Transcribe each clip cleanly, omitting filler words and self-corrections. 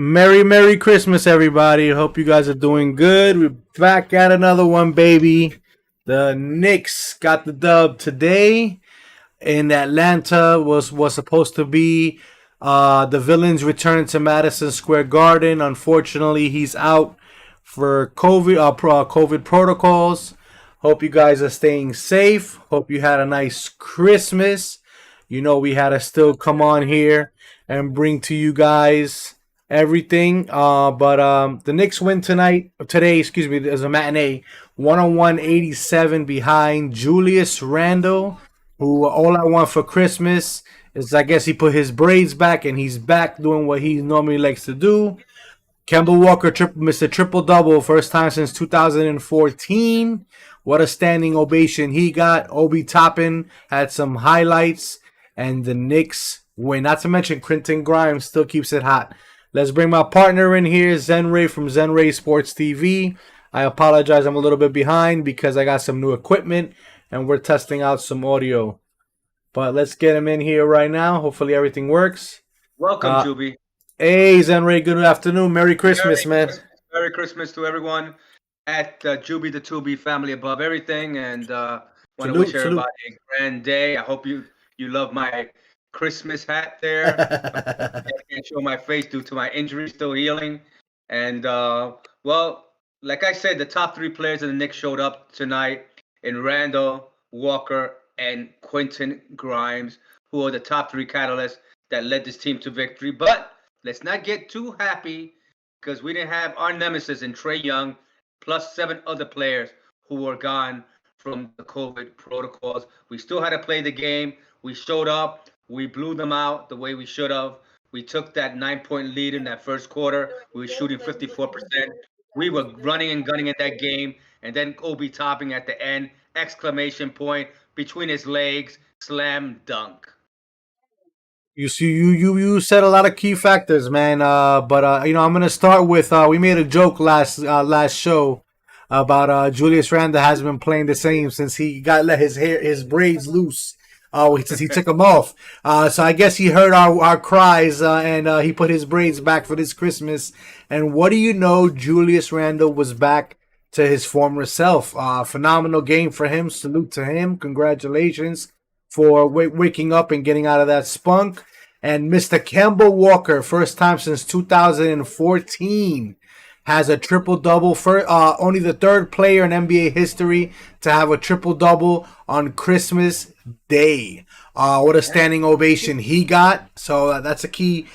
Merry Christmas, everybody. Hope you guys are doing good. We're back at another one, baby. The Knicks got the dub today in Atlanta. Was supposed to be the villains returning to Madison Square Garden. Unfortunately, he's out for COVID protocols. Hope you guys are staying safe. Hope you had a nice Christmas. We had to still come on here and bring to you guys everything. But the Knicks win today, excuse me, as a matinee, 101-87 behind Julius Randle, who all I want for Christmas is I guess he put his braids back and he's back doing what he normally likes to do. Kemba Walker Mr. Triple Double, first time since 2014. What a standing ovation he got. Obi Toppin had some highlights, and the Knicks win. Not to mention Quentin Grimes still keeps it hot. Let's bring my partner in here, Zenray from Zenray Sports TV. I apologize, I'm a little bit behind because I got some new equipment and we're testing out some audio. But let's get him in here right now. Hopefully everything works. Welcome, Juby. Hey, Zenray, good afternoon. Merry Christmas, man. Merry Christmas to everyone at Juby the Tubi family above everything. And want to wish everybody a grand day. I hope you love my Christmas hat there. I can't show my face due to my injury still healing. And, well, like I said, the top three players of the Knicks showed up tonight in Randall, Walker, and Quentin Grimes, who are the top three catalysts that led this team to victory. But let's not get too happy because we didn't have our nemesis in Trae Young, plus 7 other players who were gone from the COVID protocols. We still had to play the game. We showed up. We blew them out the way we should have. We took that 9-point lead in that first quarter. We were shooting 54%. We were running and gunning in that game. And then Obi Topping at the end, exclamation point, between his legs, slam dunk. You see, you said a lot of key factors, man. I'm gonna start with we made a joke last show about Julius Randle has been playing the same since he let his braids loose. Since he took them off. So I guess he heard our cries and he put his braids back for this Christmas. And what do you know? Julius Randle was back to his former self. Phenomenal game for him. Salute to him. Congratulations for waking up and getting out of that spunk. And Mr. Kemba Walker, first time since 2014, has a triple-double. Only the third player in NBA history to have a triple-double on Christmas Day. What a standing ovation he got. So that's a key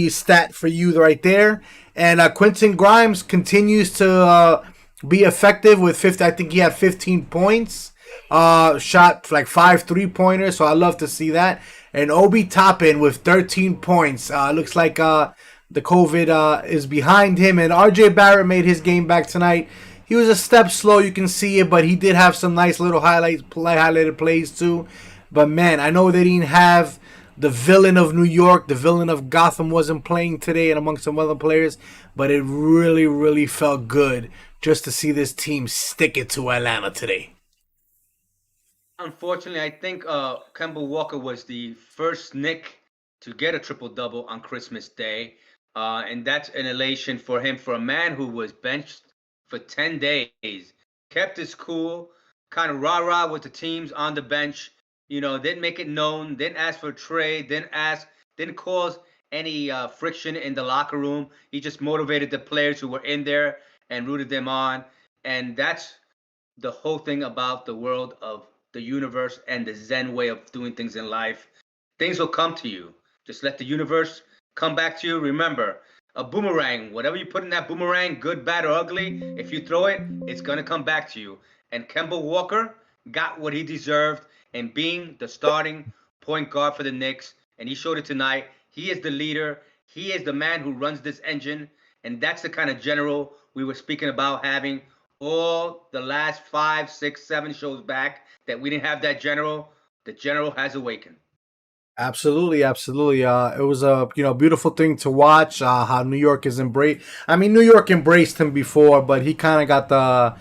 stat for you right there. And Quentin Grimes continues to be effective with 50. I think he had 15 points. Shot like 5 3-pointers. So I love to see that. And Obi Toppin with 13 points. Looks like the COVID is behind him. And RJ Barrett made his game back tonight. He was a step slow, you can see it, but he did have some nice little highlighted plays too. But man, I know they didn't have the villain of New York, the villain of Gotham wasn't playing today, and among some other players. But it really, really felt good just to see this team stick it to Atlanta today. Unfortunately, I think Kemba Walker was the first Knick to get a triple-double on Christmas Day. And that's an elation for him, for a man who was benched for 10 days, kept his cool, kind of rah-rah with the teams on the bench, didn't make it known, didn't ask for a trade, didn't cause any friction in the locker room. He just motivated the players who were in there and rooted them on. And that's the whole thing about the world of the universe and the Zen way of doing things in life. Things will come to you. Just let the universe come back to you. Remember, a boomerang, whatever you put in that boomerang, good, bad, or ugly, if you throw it, it's going to come back to you. And Kemba Walker got what he deserved in being the starting point guard for the Knicks. And he showed it tonight. He is the leader. He is the man who runs this engine. And that's the kind of general we were speaking about having all the last 5, 6, 7 shows back, that we didn't have that general. The general has awakened. Absolutely. It was a beautiful thing to watch. How New York is embraced. I mean, New York embraced him before, but he kind of got the,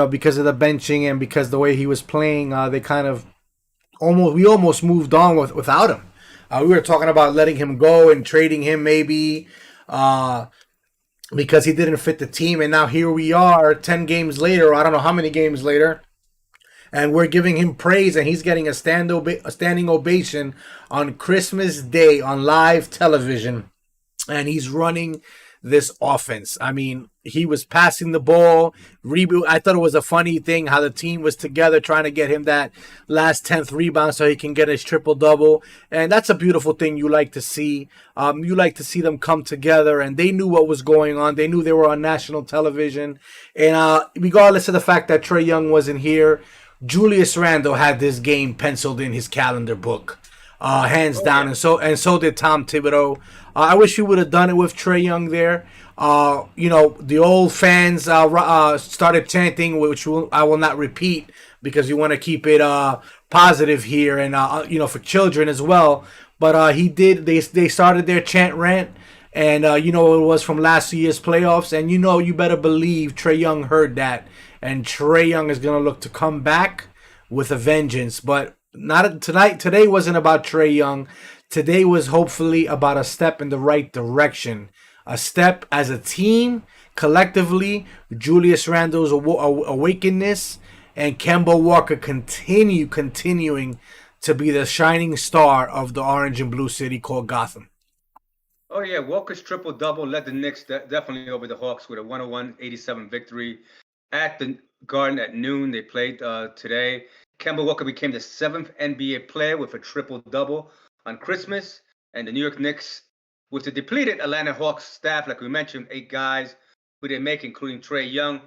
because of the benching and because the way he was playing, they kind of almost moved on without him. We were talking about letting him go and trading him maybe. because he didn't fit the team. And now here we are, 10 games later, or I don't know how many games later, and we're giving him praise, and he's getting a standing ovation on Christmas Day on live television, and he's running this offense. I mean, he was passing the ball. Reboot. I thought it was a funny thing how the team was together trying to get him that last 10th rebound so he can get his triple double. And that's a beautiful thing you like to see. You like to see them come together, and they knew what was going on. They knew they were on national television. And regardless of the fact that Trae Young wasn't here, Julius Randle had this game penciled in his calendar book, hands Oh down, yeah. and so did Tom Thibodeau. I wish he would have done it with Trae Young there. The old fans started chanting, I will not repeat because you want to keep it positive here and for children as well. But he did. They started their chant rant, and it was from last year's playoffs, and you better believe Trae Young heard that, and Trae Young is gonna look to come back with a vengeance. But not tonight. Today wasn't about Trae Young. Today was hopefully about a step in the right direction, a step as a team collectively. Julius Randle's awakenness and Kemba Walker continuing to be the shining star of the orange and blue city called Gotham. Oh yeah, Walker's triple double led the Knicks definitely over the Hawks with a 101-87 victory at the Garden at noon. They played today. Kemba Walker became the seventh NBA player with a triple double on Christmas, and the New York Knicks, with the depleted Atlanta Hawks staff, like we mentioned, 8 guys who they make, including Trae Young,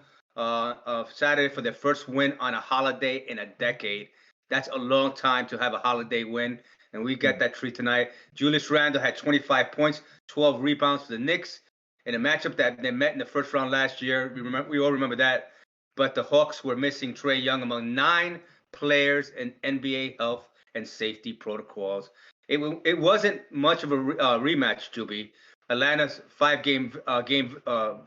Saturday for their first win on a holiday in a decade. That's a long time to have a holiday win, and we got that treat tonight. Julius Randle had 25 points, 12 rebounds for the Knicks in a matchup that they met in the first round last year. We all remember that. But the Hawks were missing Trae Young among 9 players in NBA health and safety protocols. It wasn't much of a rematch, Juby. Atlanta's 5 game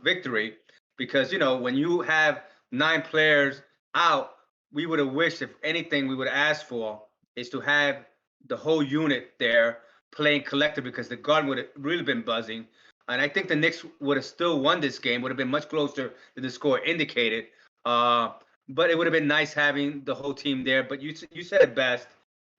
victory, because when you have 9 players out, we would have wished, if anything, we would have asked for is to have the whole unit there playing collective, because the Garden would have really been buzzing. And I think the Knicks would have still won this game, would have been much closer than the score indicated. Uh, but it would have been nice having the whole team there. But you said it best.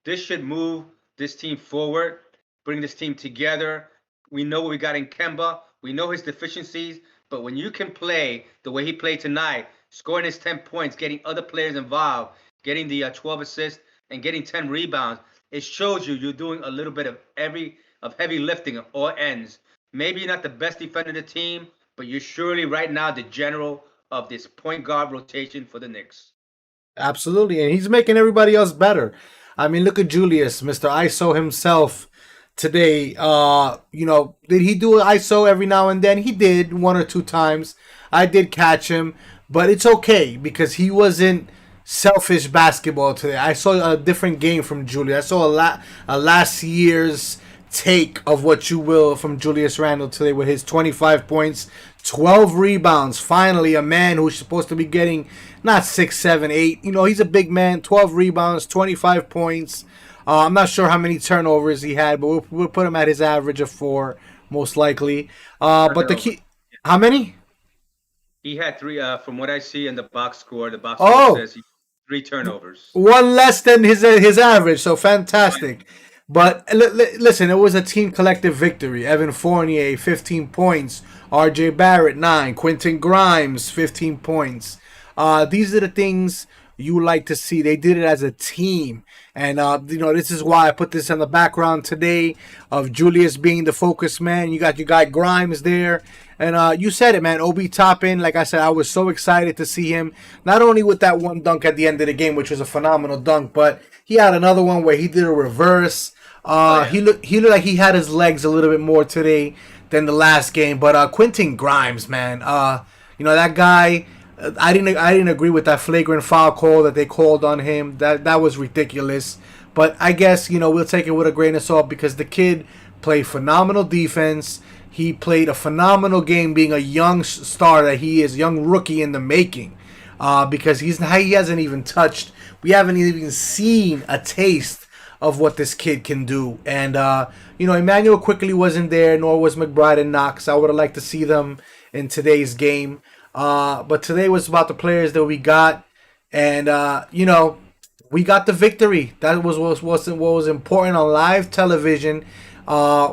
This should move this team forward, bring this team together. We know what we got in Kemba. We know his deficiencies. But when you can play the way he played tonight, scoring his 10 points, getting other players involved, getting the 12 assists, and getting 10 rebounds, it shows you're doing a little bit of heavy lifting at all ends. Maybe you're not the best defender of the team, but you're surely right now the general of this point guard rotation for the Knicks. Absolutely, and he's making everybody else better. I mean, look at Julius, Mr. ISO himself today. Did he do an ISO every now and then? He did 1 or 2 times. I did catch him, but it's okay because he wasn't selfish basketball today. I saw a different game from Julius. I saw a last year's take of what you will from Julius Randle today with his 25 points, 12 rebounds. Finally, a man who's supposed to be getting not 6, 7, 8. He's a big man. 12 rebounds, 25 points. I'm not sure how many turnovers he had, but we'll put him at his average of 4, most likely. But the key, how many? He had 3, from what I see in the box score. The box score Oh, says 3 turnovers. one less than his average, so fantastic. But listen, it was a team collective victory. Evan Fournier, 15 points. R.J. Barrett, 9. Quentin Grimes, 15 points. These are the things you like to see. They did it as a team. And, this is why I put this in the background today of Julius being the focus man. You got your guy Grimes there. And you said it, man. Obi Toppin, like I said, I was so excited to see him. Not only with that one dunk at the end of the game, which was a phenomenal dunk, but he had another one where he did a reverse. Oh yeah. He looked like he had his legs a little bit more today than the last game. But Quentin Grimes, man, that guy. I didn't agree with that flagrant foul call that they called on him. That was ridiculous. But I guess we'll take it with a grain of salt because the kid played phenomenal defense. He played a phenomenal game, being a young star that he is, young rookie in the making. Because he hasn't even touched. We haven't even seen a taste of what this kid can do. And Emmanuel quickly wasn't there, nor was McBride and Knox. I would have liked to see them in today's game. But today was about the players that we got, and we got the victory. That what was important on live television.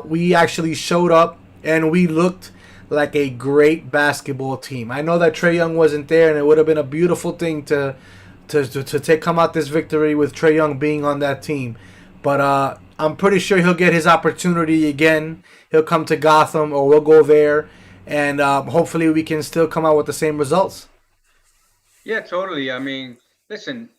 We actually showed up and we looked like a great basketball team. I know that Trae Young wasn't there, and it would have been a beautiful thing to take come out this victory with Trae Young being on that team. But I'm pretty sure he'll get his opportunity again. He'll come to Gotham, or we'll go there, and hopefully we can still come out with the same results. Yeah, totally. I mean, listen,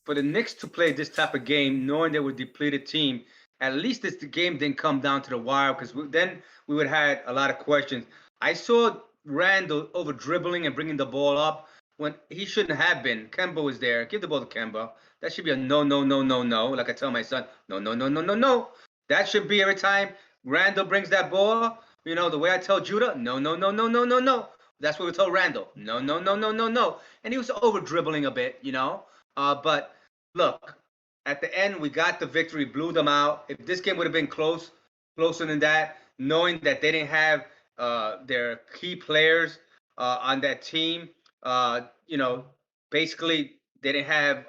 for the Knicks to play this type of game, knowing they were a depleted team, at least this the game didn't come down to the wire because then we would have had a lot of questions. I saw Randall over dribbling and bringing the ball up when he shouldn't have been. Kemba was there. Give the ball to Kemba. That should be a no, no, no, no, no. Like I tell my son, no, no, no, no, no, no. That should be every time Randall brings that ball. You know, the way I tell Judah, no, no, no, no, no, no, no. That's what we told Randall. No, no, no, no, no, no. And he was over dribbling a bit, you know. But look, at the end, we got the victory, blew them out. If this game would have been closer than that, knowing that they didn't have their key players on that team, you know, basically they didn't have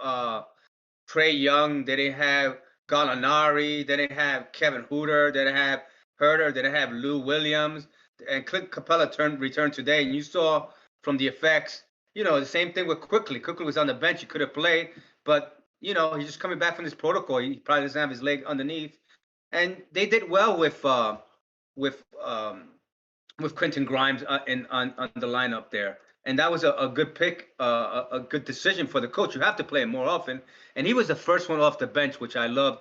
Trae Young, they didn't have Gallinari, they didn't have Kevin Hooter, they didn't have Herter, they didn't have Lou Williams, and Clint Capella returned today, and you saw from the effects, you know, the same thing with Quickly. Quickly was on the bench; he could have played, but you know, he's just coming back from this protocol. He probably doesn't have his leg underneath, and they did well with um, with Quentin Grimes on the lineup there. And that was a good pick, a good decision for the coach. You have to play him more often. And he was the first one off the bench, which I loved,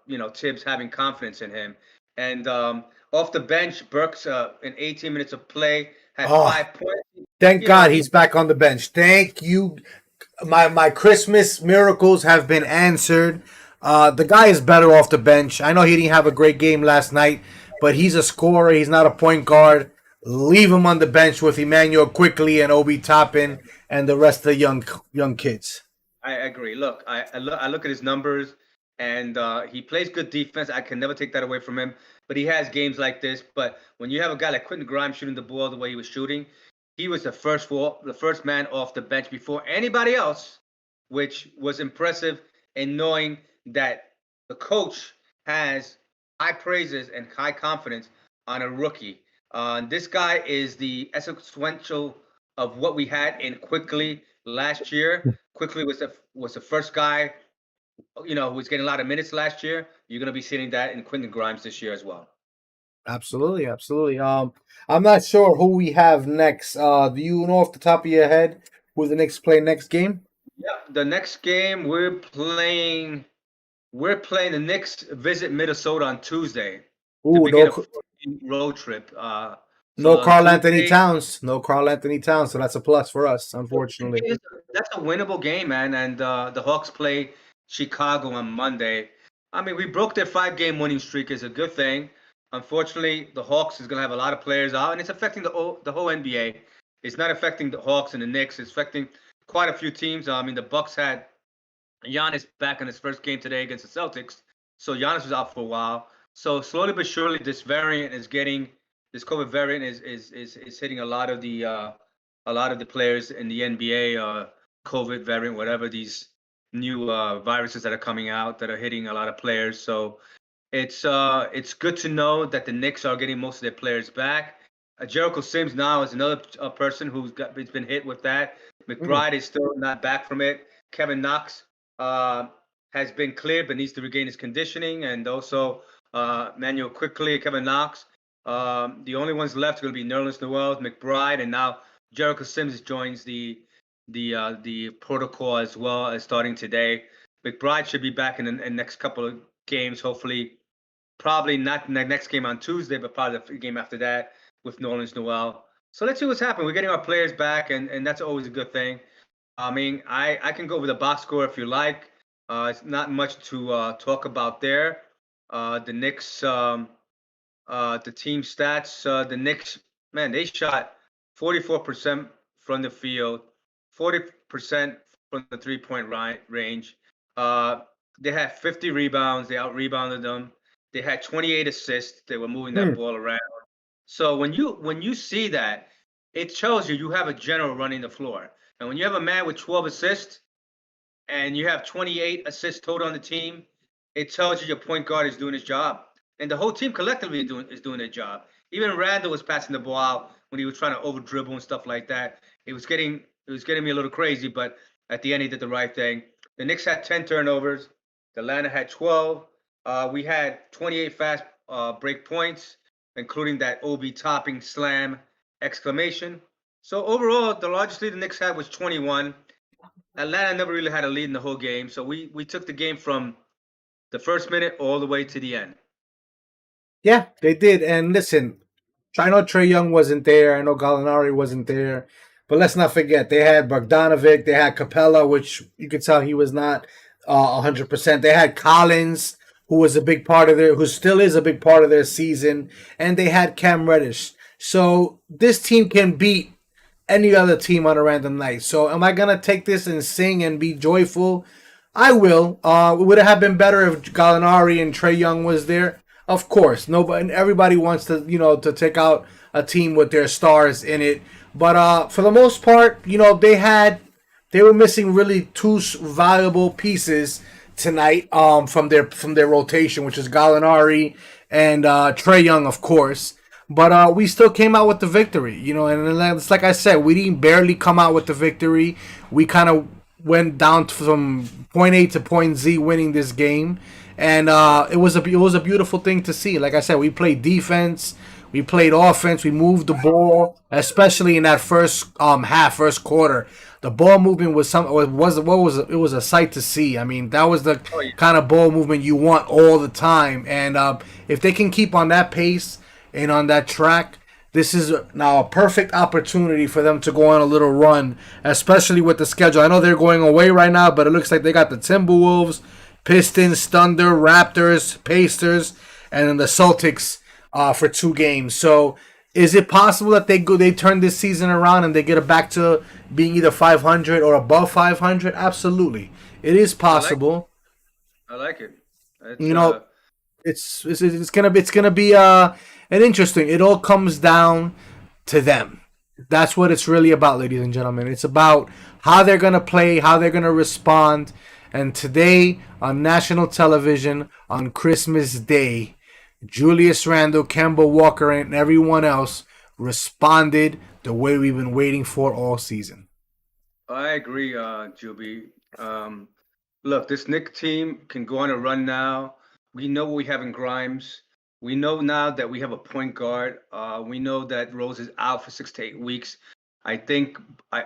you know, Tibbs having confidence in him. And off the bench, Burks, in 18 minutes of play, had Oh, 5 points. thank You know, God he's back on the bench. Thank you. My Christmas miracles have been answered. The guy is better off the bench. I know he didn't have a great game last night, but he's a scorer. He's not a point guard. Leave him on the bench with Emmanuel Quickly and Obi Toppin and the rest of the young kids. I agree. Look, I look at his numbers, and he plays good defense. I can never take that away from him. But he has games like this. But when you have a guy like Quentin Grimes shooting the ball the way he was shooting, he was the first man off the bench before anybody else, which was impressive. In knowing that the coach has high praises and high confidence on a rookie. This guy is the essential of what we had in Quickly last year. Quickly was the first guy, you know, who was getting a lot of minutes last year. You're going to be seeing that in Quentin Grimes this year as well. Absolutely, absolutely. I'm not sure who we have next. Do you know off the top of your head who the Knicks play next game? Yeah, the next game we're playing the Knicks visit Minnesota on Tuesday to Ooh, begin a 14 road trip. So no on Carl Anthony Tuesday, Towns. No Carl Anthony Towns. So that's a plus for us, unfortunately. that's a winnable game, man. And the Hawks play Chicago on Monday. I mean, we broke their 5-game winning streak. Is a good thing. Unfortunately, the Hawks is going to have a lot of players out, and it's affecting the whole NBA. It's not affecting the Hawks and the Knicks. It's affecting quite a few teams. I mean, the Bucks had Giannis back in his first game today against the Celtics, so Giannis was out for a while. So slowly but surely, this COVID variant is hitting a lot of the players in the NBA. COVID variant, whatever these new viruses that are coming out that are hitting a lot of players. So it's good to know that the Knicks are getting most of their players back. Jericho Sims now is another person who's been hit with that. Mm, McBride is still not back from it. Kevin Knox uh, has been cleared but needs to regain his conditioning, and also Manuel Quickly, Kevin Knox. The only ones left are going to be Nerlens Noel, McBride, and now Jericho Sims joins the protocol as well as starting today. McBride should be back in the next couple of games, hopefully. Probably not the next game on Tuesday, but probably the game after that with Nerlens Noel. So let's see what's happening. We're getting our players back, and that's always a good thing. I mean, I can go over the box score if you like. It's not much to talk about there. The Knicks, the team stats. The Knicks, man, they shot 44% from the field, 40% from the 3-point range. Uh, they had 50 rebounds. They out rebounded them. They had 28 assists. They were moving that mm. ball around. So when you see that, it shows you have a general running the floor. And when you have a man with 12 assists and you have 28 assists total on the team, it tells you your point guard is doing his job, and the whole team collectively is doing their job. Even Randall was passing the ball out when he was trying to over dribble and stuff like that. It was getting me a little crazy, but at the end he did the right thing. The Knicks had 10 turnovers. The Atlanta had 12. We had 28 fast break points, including that OB topping slam exclamation. So overall, the largest lead the Knicks had was 21. Atlanta never really had a lead in the whole game, so we took the game from the first minute all the way to the end. Yeah, they did. And listen, I know Trey Young wasn't there. I know Gallinari wasn't there. But let's not forget, they had Bogdanovic, they had Capella, which you could tell he was not 100%. They had Collins, who was a big part of who still is a big part of their season. And they had Cam Reddish. So this team can beat any other team on a random night. So am I gonna take this and sing and be joyful? I will. It would have been better if Gallinari and Trey Young was there. Of course, nobody, everybody wants to, to take out a team with their stars in it. But for the most part, they were missing really two valuable pieces tonight from their rotation, which is Gallinari and Trey Young, of course. But we still came out with the victory, and it's like I said, we didn't barely come out with the victory. We kind of went down from point A to point Z, winning this game, and it was a beautiful thing to see. Like I said, we played defense, we played offense, we moved the ball, especially in that first half, first quarter. The ball movement it was a sight to see. I mean, that was the Oh yeah, kind of ball movement you want all the time, and if they can keep on that pace and on that track, this is now a perfect opportunity for them to go on a little run, especially with the schedule. I know they're going away right now, but it looks like they got the Timberwolves, Pistons, Thunder, Raptors, Pacers, and then the Celtics for 2 games. So, is it possible that they turn this season around and they get it back to being either 500 or above 500? Absolutely, it is I like possible. I like it. It's You know, it's gonna be an interesting. It all comes down to them. That's what it's really about, ladies and gentlemen. It's about how they're gonna play, how they're gonna respond. And today on national television on Christmas Day, Julius Randle, Kemba Walker, and everyone else responded the way we've been waiting for all season. I agree, Juby. Um, Look, this Nick team can go on a run now. We know what we have in Grimes. We know now that we have a point guard. We know that Rose is out for 6 to 8 weeks. I think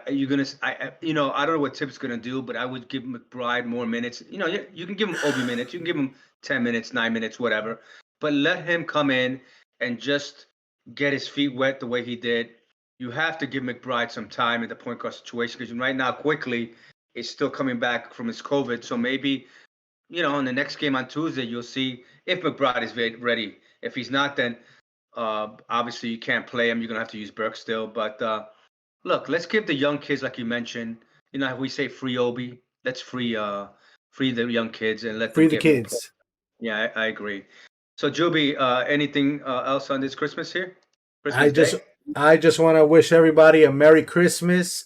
you're gonna. I don't know what Tip's gonna do, but I would give McBride more minutes. You can give him Obi minutes. You can give him 10 minutes, 9 minutes, whatever. But let him come in and just get his feet wet the way he did. You have to give McBride some time in the point guard situation because right now, quickly, is still coming back from his COVID. So maybe, in the next game on Tuesday, you'll see if McBride is ready. If he's not, then obviously you can't play him. You're going to have to use Burke still. But look, let's give the young kids, like you mentioned, how we say free Obi. Let's free the young kids and let them Free the get more play. kids. Yeah, I agree. So, Juby, anything else on this Christmas here? I Christmas just Day? I just want to wish everybody a Merry Christmas.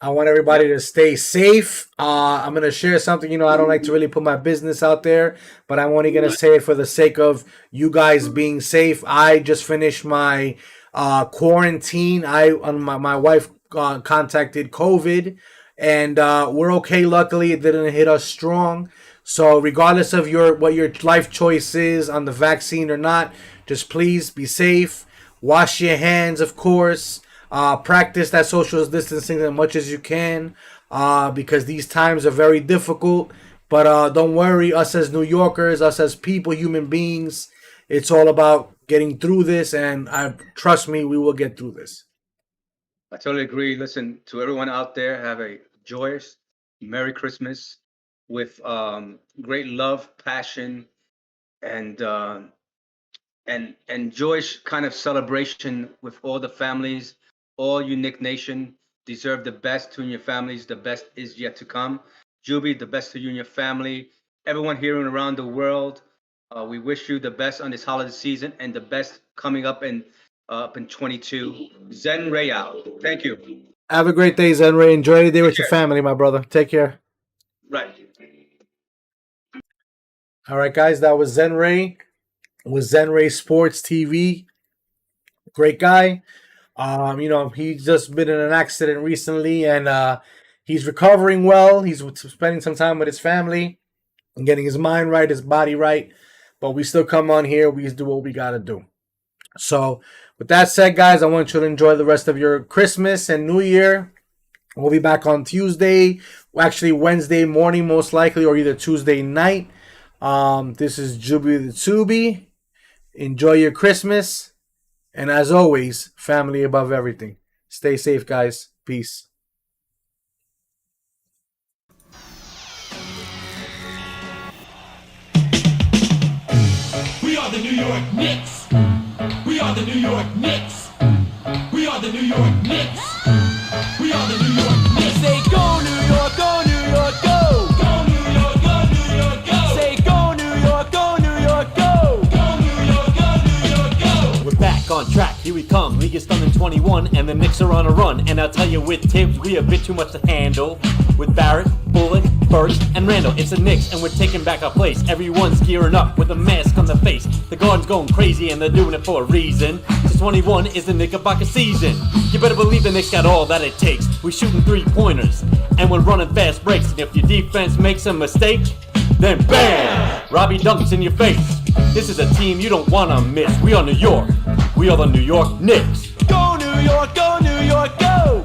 I want Yep. everybody to stay safe. I'm gonna share something. I don't like to really put my business out there, but I'm only gonna say it for the sake of you guys being safe. I just finished my quarantine. My wife contacted COVID, and we're okay. Luckily, it didn't hit us strong. So, regardless of what your life choice is on the vaccine or not, just please be safe. Wash your hands, of course. Practice that social distancing as much as you can, because these times are very difficult. But don't worry, us as New Yorkers, us as people, human beings, it's all about getting through this. And trust me, we will get through this. I totally agree. Listen, to everyone out there, have a joyous Merry Christmas with great love, passion, and joyous kind of celebration with all the families. All you Nick Nation deserve the best to you and your families. The best is yet to come. Juby, the best to you and your family. Everyone here and around the world, we wish you the best on this holiday season and the best coming up in up in 22. Zen Ray out. Thank you. Have a great day, Zenray. Enjoy your day with your Take care. family, my brother. Take care. Right. All right, guys, that was Zenray with Zenray Sports TV. Great guy. He's just been in an accident recently, and he's recovering well. He's spending some time with his family and getting his mind right, his body right. But we still come on here. We do what we gotta do. So, with that said, guys, I want you to enjoy the rest of your Christmas and New Year. We'll be back on Tuesday, actually Wednesday morning, most likely, or either Tuesday night. This is Juby the Tubi. Enjoy your Christmas. And as always, family above everything. Stay safe, guys. Peace. We are the New York Knicks. We are the New York Knicks. We are the New York Knicks. We are the New York Knicks. Say go New York, go New York, go. Go New York, go New York, go. Say go New York, go New York, go. Go New York, go New York, go. We're back on track, here we come. League is done in 21 and the Knicks are on a run. And I'll tell you with Tibbs, we a bit too much to handle. With Barrett, Bullock, Burks, and Randall, it's the Knicks and we're taking back our place. Everyone's gearing up with a mask on their face. The Garden's going crazy and they're doing it for a reason. 21 is the Knickerbocker season. You better believe the Knicks got all that it takes. We're shooting 3-pointers and we're running fast breaks. And if your defense makes a mistake, then BAM! Robbie dunks in your face. This is a team you don't wanna miss. We are New York. We are the New York Knicks. Go New York, go New York, go!